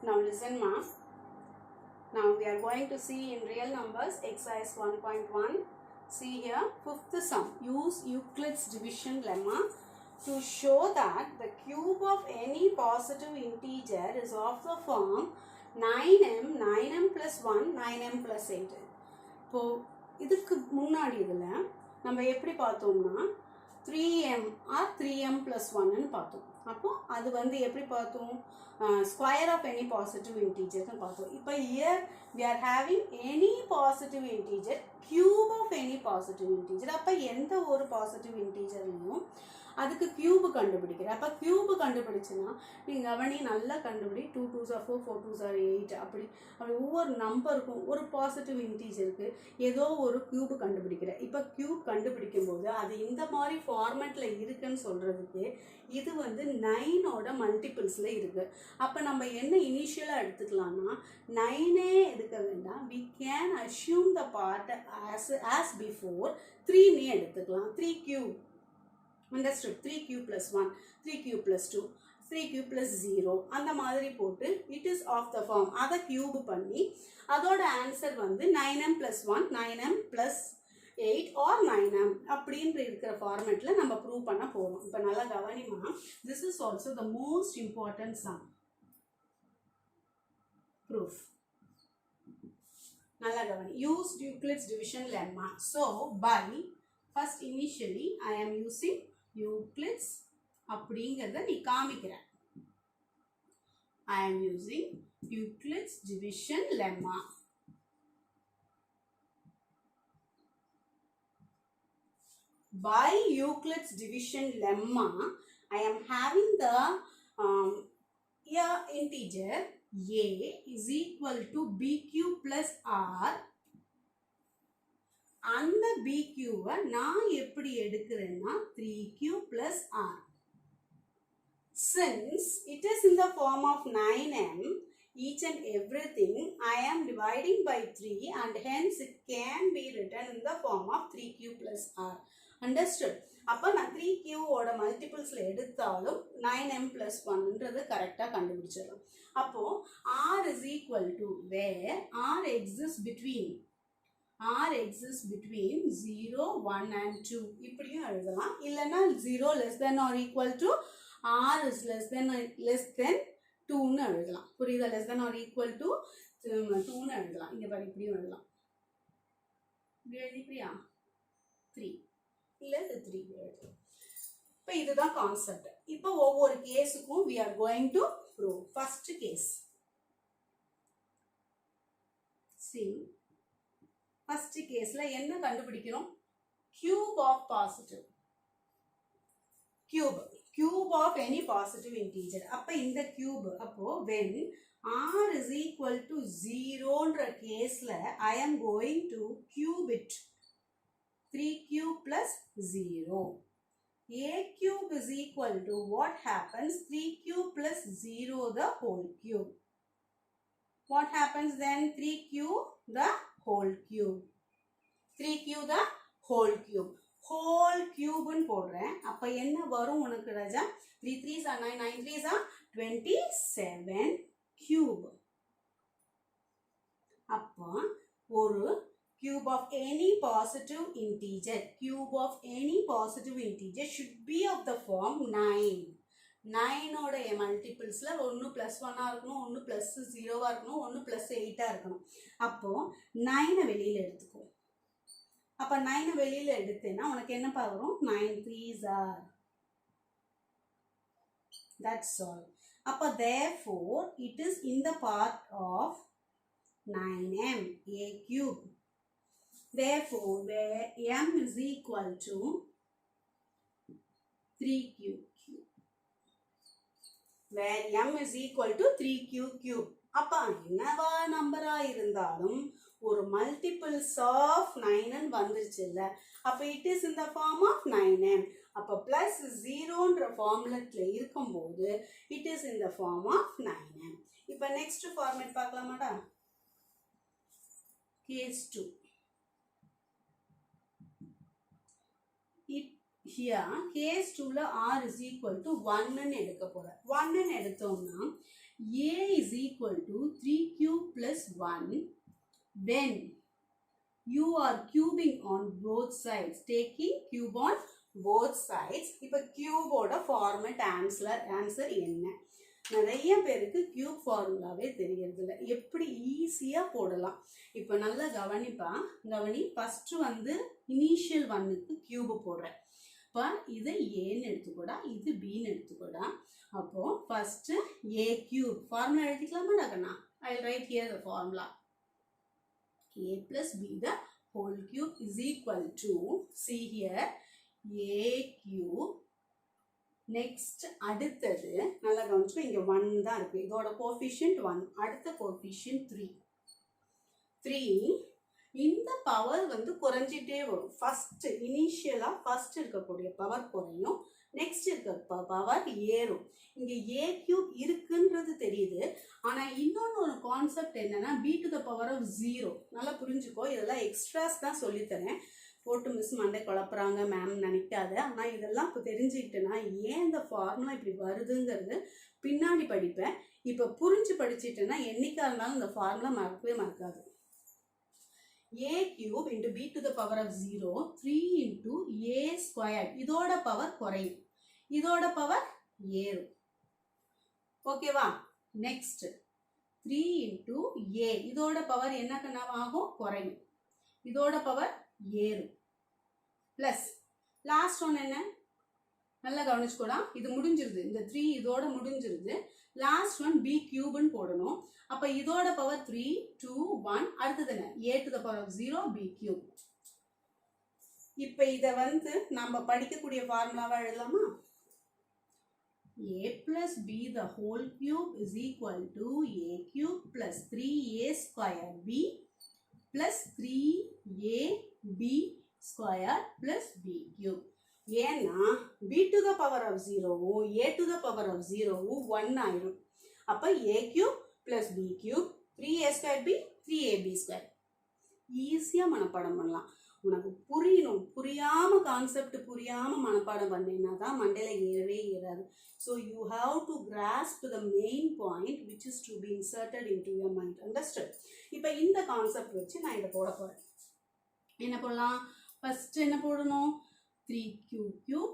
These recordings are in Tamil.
Now listen ma. Now we are going to see in real numbers exercise 1.1. See here, fifth sum. Use Euclid's division lemma to show that the cube of any positive integer is of the form 9m plus 1, 9m plus 8. இப்போ இதுக்கு முன்னாடி இதில் நம்ம எப்படி பார்த்தோம்னா 3m or 3m plus 1 ன்னு பார்த்தோம். அப்போ அது வந்து எப்படி பார்த்தோம், square of any positive integer ன்னு பார்த்தோம். இப்போ here we are having any positive integer, cube of any positive integer. அப்போ எந்த ஒரு positive integerலையும் அதுக்கு கியூப் கண்டுபிடிக்கிற. அப்போ கியூப் கண்டுபிடிச்சுன்னா நீங்கள் கவனி நல்லா கண்டுபிடி. 2 2s are 4, 4 2s are 8. அப்படி ஒவ்வொரு நம்பருக்கும் ஒரு பாசிட்டிவ் இன்டீஜருக்கு ஏதோ ஒரு கியூப் கண்டுபிடிக்கிற. இப்போ கியூப் கண்டுபிடிக்கும் போது அது இந்த மாதிரி ஃபார்மேட்டில் இருக்குன்னு சொல்கிறதுக்கு இது வந்து 9ஓட மல்டிபிள்ஸில் இருக்குது. அப்போ நம்ம என்ன இனிஷியலாக எடுத்துக்கலாம்னா 9ஏ எடுக்க வேண்டாம். we can assume the part as before 3னே எடுத்துக்கலாம். 3 cube. Understood? 3 cube plus 1, 3 cube plus 2, 3 cube plus 0 அந்த மாதிரி போட்டு it is of the form. அதை கியூப் பண்ணி அதோட ஆன்சர் வந்து 9m plus 1, 9m plus 8 or 9m அப்படின்ற இருக்கிற ஃபார்மேட்டில் நம்ம ப்ரூவ் பண்ண போகிறோம். இப்போ நல்லா கவனிமா, this is also the most important sum. Proof. நல்லா கவனி. Use Euclid's division lemma. So by first initially I am using Euclid's அப்படிங்கிறத நீ காமிக்கிற. I am using Euclid's division lemma. By Euclid's division lemma, I am having the integer a is equal to bq plus r. அந்த BQ-வை நான் எப்படி எடுக்கிறேன்னா 3Q plus R. Since it is in the form of 9m, each and everything I am dividing by 3 and hence it can be written in the form of 3Q plus R. Understood? அப்போ நான் 3Qவோட மல்டிபிள்ஸில் எடுத்தாலும் 9m plus 1ன்றது கரெக்டாக கண்டுபிடிச்சிடலாம். அப்போது R is equal to where R exists between 0, 1 and 2 இப்படியும் எழுதலாம். இல்லைன்னா 0 less than or equal to R is less than 2ன்னு எழுதலாம். புரியுதா? less than or equal to 2ன்னு எழுதலாம். இங்கே பாரு, இப்படியும் எழுதலாம். இப்படி எழுதிக்கிறியா? 3 இல்லை 3 எழுதலாம். இப்போ இதுதான் கான்செப்ட். இப்போ ஒவ்வொரு கேஸுக்கும் we are going to prove. First case. See. First caseல என்ன கண்டுபிடிக்கிறோம்? Cube of positive. Cube of any positive integer. அப்ப இந்த cube, அப்போ when r is equal to 0ன்ற கேஸ்ல I am going to cube it. 3q plus 0. A cube is equal to what happens? 3q plus 0 the whole cube. What happens then? 3q the whole cube. 3q the whole cube. Whole cube ன்னு போடுறேன். அப்ப என்ன வரும் உனக்கு ராஜா? 3 3s are 9, 9 3s are 27 cube. அப்ப ஒரு cube of any positive integer, should be of the form 9. 9ஓட மல்டிபிள்ஸில் ஒன்று ப்ளஸ் 1ஆக இருக்கணும், ஒன்று ப்ளஸ் 0வாக இருக்கணும், ஒன்று ப்ளஸ் 8ஆக இருக்கணும். அப்போது 9 வெளியில் எடுத்துக்கோ. அப்போ 9 வெளியில் எடுத்தேன்னா உனக்கு என்னப்பா வரும்? 9 3s are. That's all. அப்போ therefore it is in the part of 9m, a cube. Therefore where m is equal to 3q. Where m is equal to 3q cube. அப்போ என்னவா நம்பரா இருந்தாலும் ஒரு மல்டிபிள்ஸ் ஆஃப் 9 வந்துருச்சு இல்லை? அப்போ it is in the form of 9m. அப்போ பிளஸ் 0ன்ற ஃபார்முலத்தில் இருக்கும்போது it is in the form of 9m. இப்போ நெக்ஸ்ட் ஃபார்மேட் பார்க்கலாமாடா? கேஸ் 2. Here case 2ல r is equal to 1ன்னு எடுக்க போகிறேன். 1ன்னு எடுத்தோம்னா A is equal to 3q plus 1 when you are cubing on both sides, taking cube on both sides. இப்போ கியூபோட ஃபார்மட் ஆன்சர் என்ன? நிறைய பேருக்கு கியூப் ஃபார்முலாவே தெரியறதில்ல, எப்படி ஈஸியாக போடலாம். இப்போ நல்லா கவனி. ஃபஸ்ட்டு வந்து இனிஷியல் ஒன்னுக்கு கியூபு போடுறேன். இப்போ இதை ஏன்னு எடுத்துக்கூடா, இது பின்னு எடுத்துக்கூடா. அப்போது ஃபஸ்ட்டு ஏ கியூப் ஃபார்முலா எழுதிக்கலாமா கண்ணா? I will write here the formula. A plus b the whole cube is equal to, see here, a cube. Next அடுத்தது நல்லா கவனிச்சுக்கோ, இங்க 1 தான் இருக்கு, இதோட கோஎஃபிஷியன்ட் 1, அடுத்த கோஎஃபிஷியன்ட் 3. இந்த பவர் வந்து குறைஞ்சிட்டே வரும். ஃபர்ஸ்ட் இனிஷியலா ஃபர்ஸ்ட் இருக்கக்கூடிய பவர் குறையும், நெக்ஸ்ட் இருக்க பவர் ஏறும். இங்க ஏ கியூப் இருக்குன்றது தெரியுது. ஆனா இன்னொன்னு ஒரு கான்செப்ட் என்னன்னா b to the power of 0. நல்லா புரிஞ்சுக்கோ, இதெல்லாம் எக்ஸ்ட்ராஸ் தான் சொல்லித்தரேன், போட்டு மிஸ் மண்டே குழப்புறாங்க மேம் நினைக்காத. ஆனா இதெல்லாம் இப்போ தெரிஞ்சுக்கிட்டேன்னா ஏன் இந்த ஃபார்முலா இப்படி வருதுங்கிறது பின்னாடி படிப்பேன். இப்போ புரிஞ்சு படிச்சுட்டேன்னா என்னைக்கா இருந்தாலும் இந்த ஃபார்முலா மறக்கவே மறக்காது. a cube into b to the power of 0, 3 into a squared. இதோட பவர் குறையும், இதோட பவர் ஏறும். ஓகேவா? நெக்ஸ்ட் 3 into a, இதோட பவர் என்ன கண்ணாவாகும்? குறையும், இதோட பவர் ஏறும். பிளஸ் லாஸ்ட் ஒன் என்ன? நல்லா கவனிச்சுக்கூடா, இது முடிஞ்சிருது, இந்த 3 இதோட முடிஞ்சிருது. லாஸ்ட் ஒன் b கியூப்னு போடணும். அப்ப இதோட பவர் 3, 2, 1. அடுத்தது என்ன? a to the power of 0 b cube. இப்ப இத வந்து நம்ம படிக்கக்கூடிய ஃபார்முலாவா எழுதலாமா? a plus b the whole cube is equal to a cube plus 3a square b plus 3ab square plus b cube. ஏன்னா b to the power of 0 a to the power of 0 1 ஆயிரும். அப்ப a cube plus b cube 3a square b 3ab square. ஈஸியா மனப்பாடம் பண்ணலாம். உனக்கு புரியணும், புரியாம கான்செப்ட் புரியாம மனப்பாடம் பண்ணீங்கன்னா தான் மண்டையில ஏறவே ஏறாது. So you have to grasp the main point which is to be inserted into your mind. Understood? இப்போ இந்த கான்செப்ட் வச்சு நான் இதை போட போறேன். என்ன போடலாம்? ஃபர்ஸ்ட் என்ன போடணும்? 3q cube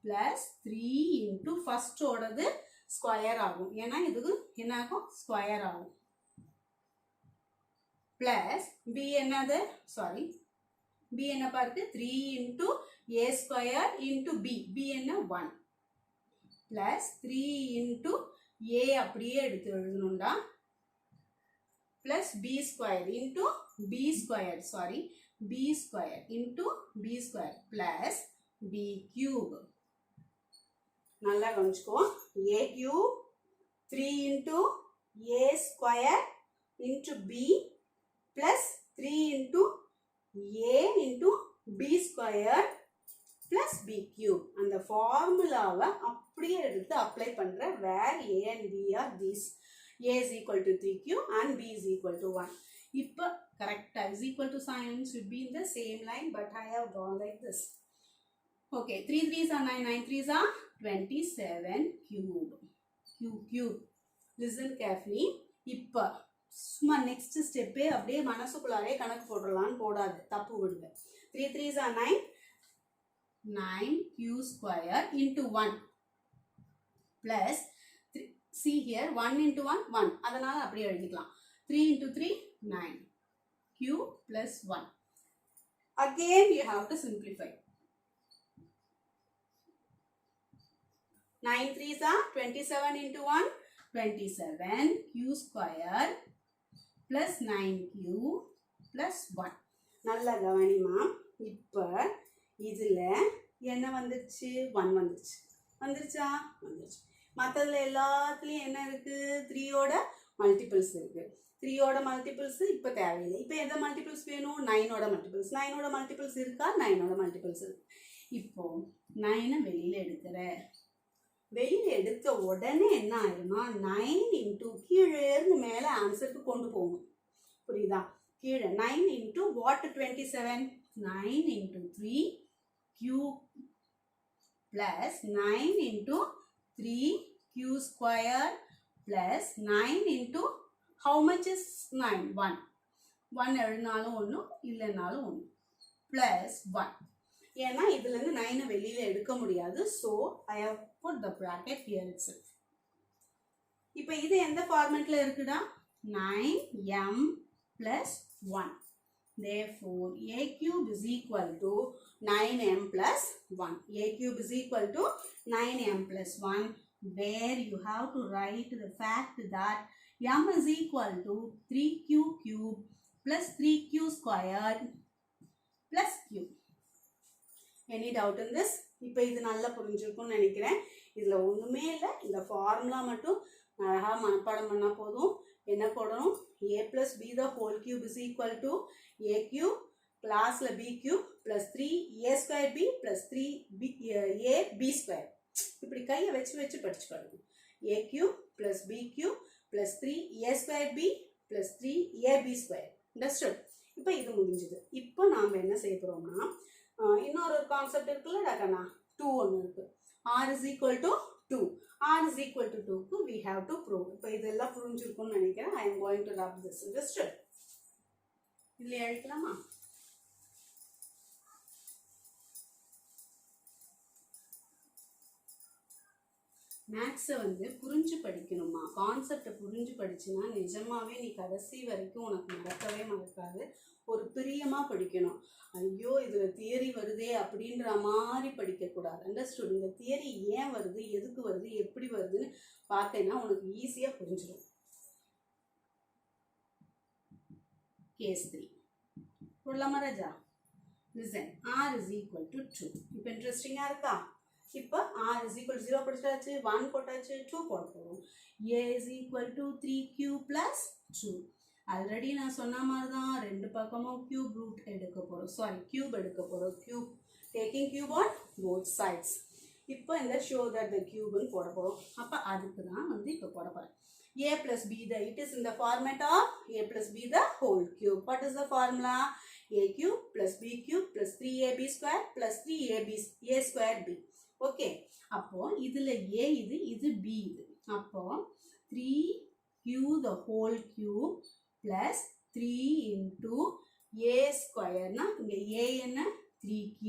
plus 3 into first ஓடது ஸ்கொயர் ஆகும், ஏன்னா இதுக்கு என்ன ஆகும்? ஸ்கொயர் ஆகும். பிளஸ் b என்னது? சாரி, b என்ன பாருக்கு? 3 into a square into b, b என்ன? 1 plus 3 into a அப்படியே எடுத்து எழுதணும்டா, plus b square into b square, sorry, b square into b square plus b cube. நல்லா கவனிச்சுக்கோ, a cube 3 into a square into b plus 3 into a into b square plus b cube. அந்த ஃபார்முலாவை அப்படியே எடுத்து அப்ளை பண்ற where a and b are these. a is equal to 3q and b is equal to 1. இப்போ கரெக்டா is equal to sign should be in the same line, but I have drawn like this. Okay, 3 3s are 9, 9 3s are 27 cube. Cube. Listen carefully. இப்போ சும்மா நெக்ஸ்ட் ஸ்டெப்பே அப்படியே மனசுக்குள்ளாரே கணக்கு போடலான்னு போடாது, தப்பு விடுவேன். 3 3s are 9, 9q square into 1 plus 3, see here 1 into 1 1, அதனால அப்படியே எழுதிக்கலாம். 3 into 3 9, q plus 1. Again you have to simplify. 9 3s are 27 into 1 27 q square plus 9q plus 1. நல்லா கவனிமா, இப்போ இதுல என்ன வந்துருச்சு? 1 வந்துருச்சு. வந்துருச்சா? வந்துருச்சு. மற்றதுல எல்லாத்துலேயும் என்ன இருக்கு? 3யோட மல்டிபிள்ஸ் இருக்கு. 3யோட மல்டிபிள்ஸ் இப்போ தேவையில்லை. இப்போ எந்த மல்டிபிள்ஸ் வேணும்? 9ஓட மல்டிபிள்ஸ். 9ஓட மல்டிபிள்ஸ் இருக்கா? 9ஓட மல்டிபிள்ஸ் இருக்கு. இப்போ 9 வெளியில எடுக்கிற, வெளியில எடுத்த உடனே என்ன ஆயிருமா? 9 into கீழே இருந்து மேல ஆன்சருக்கு கொண்டு போகணும். புரியுதா? கீழே 9 into what? 27. 9 into 3 q plus 9 into 3 q square plus 9 into how much is 9? 1. 1 எழுதினாலும் 1 இல்லைனாலும் 1 plus 1. ஏன்னா இதிலிருந்து 9 வெளியில எடுக்க முடியாது. So I have put the bracket here itself. இப்போ இது எந்த ஃபார்மேட்ல இருக்குடா? 9m plus 1. Therefore, a cube is equal to 9m plus 1. A cube is equal to 9m plus 1, where you have to write the fact that m is equal to 3q cube plus 3q squared plus q. Any doubt in this? இப்போ இது நல்லா புரிஞ்சிருக்கும்னு நினைக்கிறேன். இதில் ஒன்றுமே இல்லை, இந்த ஃபார்முலா மட்டும் அழகாக மனப்பாடம் பண்ணால் போதும். என்ன போடணும்? a plus b the whole cube is equal to a cube classல b cube plus 3a square b plus 3b a b square. இப்படி கையை வச்சு வச்சு படிச்சு பாருங்க. a cube plus b cube plus 3a square b plus 3ab square. Understood? இப்போ இது முடிஞ்சது. இப்போ நாம் என்ன செய்ய போகிறோம்னா இன்னொரு கான்செப்ட் இருக்குல்ல டாக்கண்ணா, 2 ஒன்று இருக்கு. r is equal to 2. r is equal to 2 we have to prove. இப்போ இதெல்லாம் புரிஞ்சிருக்கும்னு நினைக்கிறேன். I am going to rub this. Understood? இதில் எழுதிக்கலாமா? மேக்ஸை வந்து புரிஞ்சு படிக்கணுமா? கான்செப்டை புரிஞ்சு படிச்சுன்னா நிஜமாவே நீ கடைசி வரைக்கும் உனக்கு மறக்கவே மறக்காது. ஒரு பிரியமாக படிக்கணும். ஐயோ இதில் தியரி வருதே அப்படின்ற மாதிரி படிக்கக்கூடாது. அண்டர்ஸ்டுட்? இந்த தியரி ஏன் வருது, எதுக்கு வருது, எப்படி வருதுன்னு பார்த்தேன்னா உனக்கு ஈஸியாக புரிஞ்சிடும். கேஸ் 3 போடலாமா ராஜா? Listen, r is equal to 2. இப்போ இன்ட்ரெஸ்டிங்காக இருக்கா? இப்போ r is equal to 0 படிச்சாச்சு, 1 போட்டாச்சு, 2 போட போகிறோம். a is equal to 3q plus 2. Already நான் சொன்ன மாதிரி தான் ரெண்டு பக்கமும் கியூப் ரூட் எடுக்க போகிறோம். சாரி, கியூப் எடுக்க போகிறோம். Cube taking cube on both sides. இப்போ இந்த ஷோ தட் த கியூப்னு போட போகிறோம். அப்போ அதுக்கு தான் வந்து இப்போ போட போகிறேன். a plus b the, it is in the format of a plus b the whole cube. What is the formula? a cube plus b cube plus 3ab square plus 3ab a square b. Okay, அப்போ இதில் a இது b இது. அப்போ 3q the whole cube plus 3 into a square na inga a enna 3q,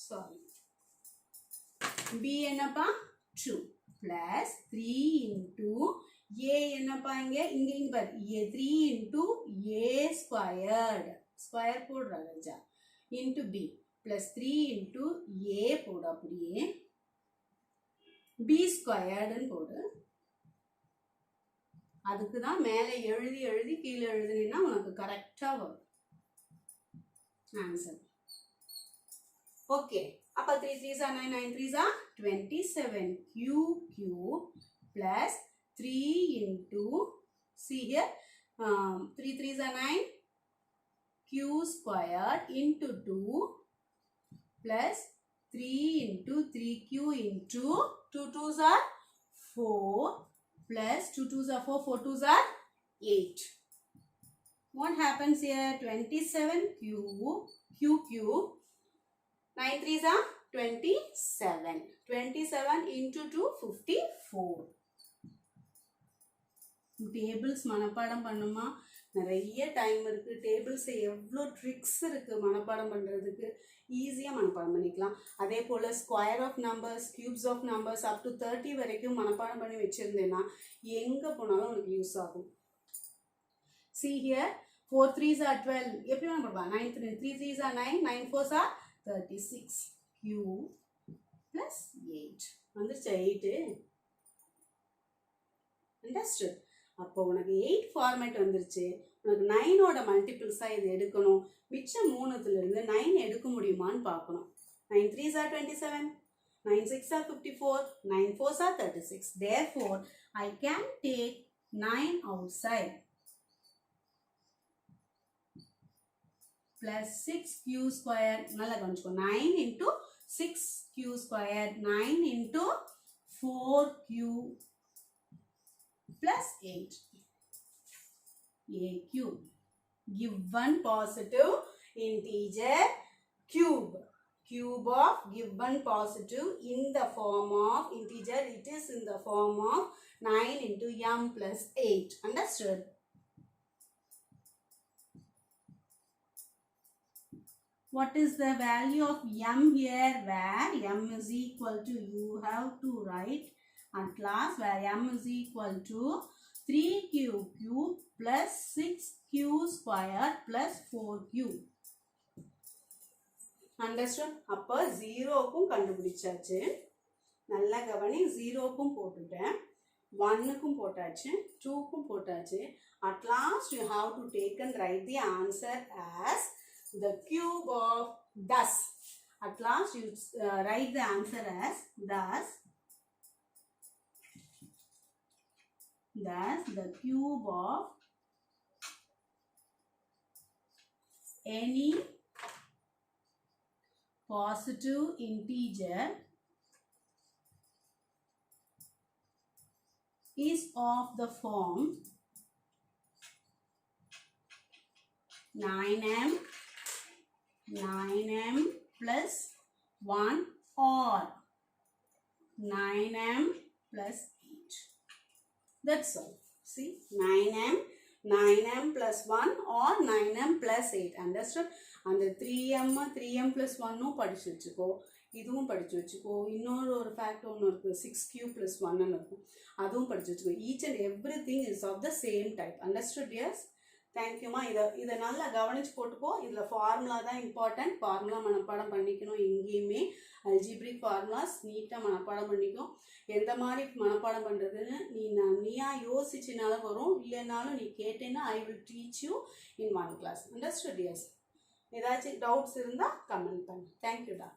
sorry, b enna pa 2 plus 3 into a enna pa inga par 3 into a squared square podra raja into b plus 3 into a poda apdiye b squared nu podu. அதுக்கு தான் மேலே எழுதி எழுதி கீழே எழுதுனீங்கன்னா உனக்கு கரெக்டாக வரும் ஆன்சர். ஓகே, அப்போ 3 3s are 9, 9 3s are 27. q plus 3 into, see here, 3 3s are 9, q squared into 2 plus 3 into 3q into 2 2s are 4 plus 2 2s are 4, 4 2s are 8. What happens here? 27q cube, 9 3s are 27. 27 into 2, 54. Tables மனப்பாடம் பண்ணுமா? நிறைய டைம் இருக்கு. டேபிள்ஸ் எவ்வளோ ட்ரிக்ஸ் இருக்கு மனப்பாடம் பண்றதுக்கு. ஈஸியாக மனப்பாடம் பண்ணிக்கலாம். அதே போல் square of numbers, cubes of numbers up to 30 வரைக்கும் மனப்பாடம் பண்ணி வச்சுருந்தேன்னா எங்கே போனாலும் உனக்கு யூஸ் ஆகும். See here, 4 3s are 12. எப்படி வேணும் போடுவா? 9 3 3s are 9, 9 4s are 36. q plus 8 வந்துருச்சு 8. Understood? அப்போ உனக்கு 8 ஃபார்மேட் வந்துருச்சு. உனக்கு 9ஓட மல்டிபிள்ஸாக இது எடுக்கணும். மிச்சம் 3த்துலேருந்து 9 எடுக்க முடியுமான்னு பார்க்கணும். 9 3s are 27, 9 6 are 54, 9 4s are 36. Therefore, I can take 9 outside plus 6q square. நல்லா கவனிச்சுக்கோ. 9 into 6q square, 9 into 4q plus 8. A cube. Give one positive integer cube. cube of given positive in the form of integer. It is in the form of 9 into m plus 8. Understood? What is the value of m here? Where m is equal to, you have to write at last, where m is equal to 3q cube plus 6q square plus 4q. Understood? அப்போ 0க்கும் கண்டுபிடிச்சாச்சு. நல்லா கவனி, 0க்கும் போட்டுட்டேன், 1க்கும் போட்டாச்சு, 2க்கும் போட்டாச்சு. At last you have to take and write the answer as the cube of thus. At last you write the answer as thus the cube of any positive integer is of the form 9m plus 1 or 9m plus 8. That's all. See, 9m plus 1 or 9m plus 8. Understood? And the 3m plus 1 படிச்சு வச்சுக்கோ, இதுவும் படிச்சு வச்சுக்கோ. இன்னொரு ஒரு ஃபேக்ட் ஒன்று இருக்குது, 6q plus 1 இருக்கும், அதுவும் படிச்சு வச்சுக்கோ. Each and everything is of the same type. Understood? Yes. தேங்க்யூமா. இதை நல்லா கவனிச்சு போட்டுக்கோ. இதில் ஃபார்முலா தான் இம்பார்ட்டன்ட். ஃபார்முலா மனப்பாடம் பண்ணிக்கணும். எங்கேயுமே அல்ஜிப்ரிக் ஃபார்முலாஸ் நீட்டாக மனப்பாடம் பண்ணிக்கும். எந்த மாதிரி மனப்பாடம் பண்ணுறதுன்னு நீயா யோசிச்சுனாலும் வரும், இல்லைனாலும் நீ கேட்டேன்னா I will teach you in 1 class. Understood? Yes. ஏதாச்சும் டவுட்ஸ் இருந்தால் கமெண்ட் பண்ணு. தேங்க்யூடா.